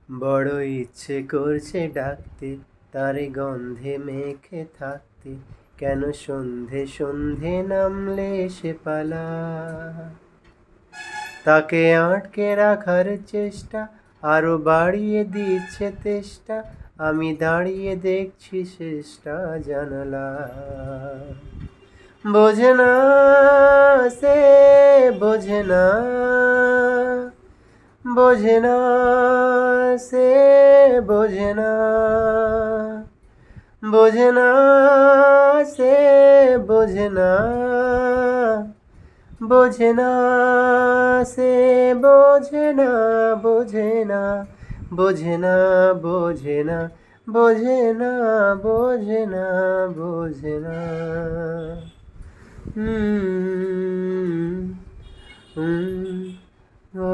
বড় ইচ্ছে করছে ডাকতে, তার গন্ধে মেখে থাকতে, কেন সন্ধে সন্ধে নামলে সে পালা। তাকে আটকে রাখার চেষ্টা আরো বাড়িয়ে দিচ্ছে তেষ্টা, আমি দাঁড়িয়ে দেখছি শেষটা জানালা। বোঝে না, সে বোঝে না, বোঝে না, সে বোঝে না, বোঝে না, সে বোঝে না, বোঝে না, সে বোঝে না, বোঝে না, বোঝে না, বোঝে না, বোঝে না, বোঝে না, বোঝে না। হুম হুম ও